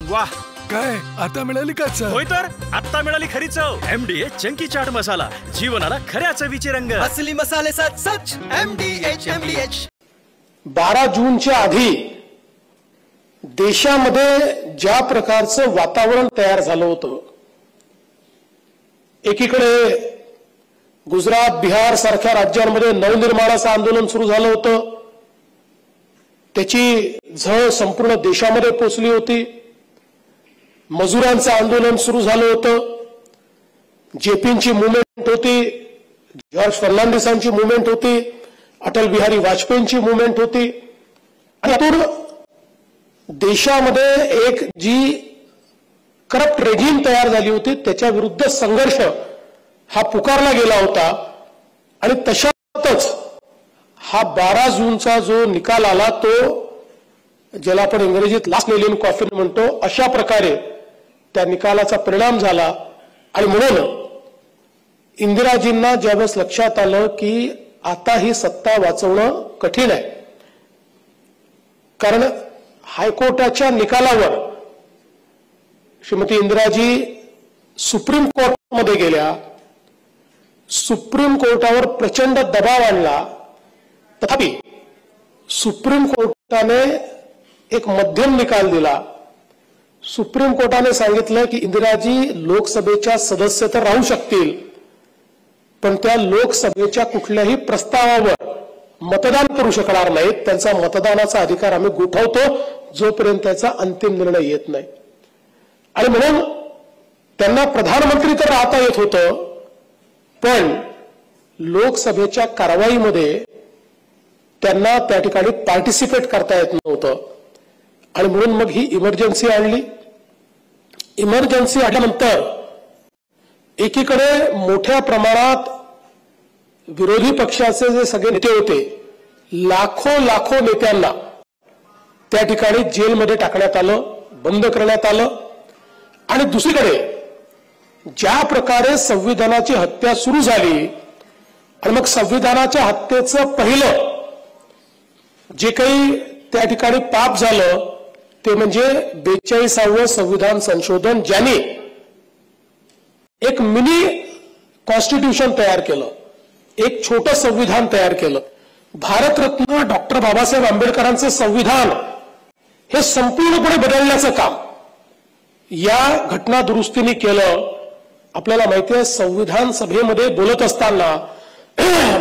वाह, काय आता मिळाली का चव? होय तर आता मिळाली खरी चव. MDH चंकी चाट मसाला, जीवनाला खऱ्या चवीचे रंग. असली मसाले सच सच MDH. 12 जूनच्या आधी देशामध्ये ज्या प्रकारचं वातावरण तयार झालं होतं, एकीकडे गुजरात, बिहार सारख्या राज्यांमध्ये नवनिर्माणाचं आंदोलन सुरू झालं होतं. त्याची झळ संपूर्ण देशामध्ये पोचली होती. मजुरांचं आंदोलन सुरू झालं होतं. जेपींची मुवमेंट होती, जॉर्ज फर्नांडिसांची मुवमेंट होती, अटल बिहारी वाजपेयींची मुवमेंट होती. आणि यातून देशामध्ये एक जी करप्ट रेजिम तयार झाली होती त्याच्या विरुद्ध संघर्ष हा पुकारला गेला होता. आणि तशातच हा 12 जूनचा जो निकाल आला तो ज्याला आपण इंग्रजीत लास्ट नेल इन कॉफिन म्हणतो, अशा प्रकारे त्या निकालाचा परिणाम झाला. आणि म्हणून इंदिराजींना ज्यावेळेस लक्षात आलं की आता ही सत्ता वाचवणं कठीण आहे, कारण हायकोर्टाच्या निकालावर श्रीमती इंदिराजी सुप्रीम कोर्टमध्ये गेल्या. सुप्रीम कोर्टावर प्रचंड दबाव आणला. तथापि सुप्रीम कोर्टाने एक मध्यम निकाल दिला. सुप्रीम कोर्टाने सांगितलं की इंदिराजी लोकसभेच्या सदस्य तर राहू शकतील, पण त्या लोकसभेच्या कुठल्याही प्रस्तावावर मतदान करू शकणार नाहीत. त्यांचा मतदानाचा अधिकार आम्ही गोठवतो जोपर्यंत त्याचा अंतिम निर्णय येत नाही. आणि म्हणून त्यांना प्रधानमंत्री तर राहता येत होतं, पण लोकसभेच्या कारवाईमध्ये त्यांना त्या ठिकाणी पार्टिसिपेट करता येत नव्हतं. आणि म्हणून मग ही इमर्जन्सी आणली. इमर्जन्सी आल्यानंतर एकीकडे मोठ्या प्रमाणात विरोधी पक्षाचे जे सगळे नेते होते, लाखो नेत्यांना त्या ठिकाणी जेलमध्ये टाकण्यात आलं, बंद करण्यात आलं. आणि दुसरीकडे ज्या प्रकारे संविधानाची हत्या सुरू झाली आणि मग संविधानाच्या हत्येचं पहिलं जे काही त्या ठिकाणी पाप झालं ते म्हणजे 42वें संविधान संशोधन, ज्याने एक मिनी कॉन्स्टिट्यूशन तयार केलं, एक छोटं संविधान तयार केलं. भारतरत्न डॉक्टर बाबासाहेब आंबेडकरांचं संविधान हे संपूर्णपणे बदलण्याचं काम या घटना दुरुस्तीने केलं. आपल्याला माहिती आहे, संविधान सभेमध्ये बोलत असताना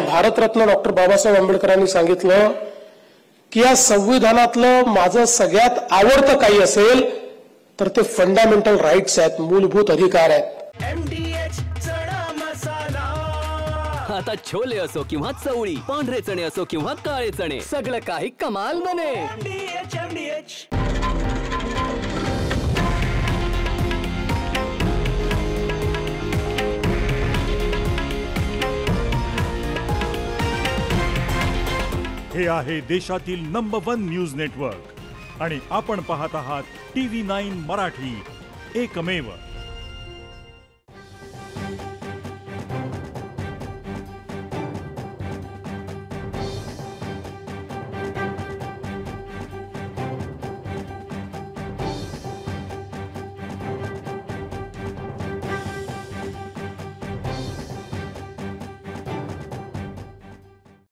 भारतरत्न डॉक्टर बाबासाहेब आंबेडकरांनी सांगितलं की या संविधानातलं माझं सगळ्यात आवडतं काही असेल तर ते फंडामेंटल राईट्स आहेत, मूलभूत अधिकार आहेत. MDH चणा मसाला. आता छोले असो किंवा चवळी, पांढरे चणे असो किंवा काळे चणे, सगळं काही कमाल बने. MDH. हे आहे देशातील नंबर 1 न्यूज नेटवर्क आणि आपण पाहत आहात TV9 मराठी, एकमेव.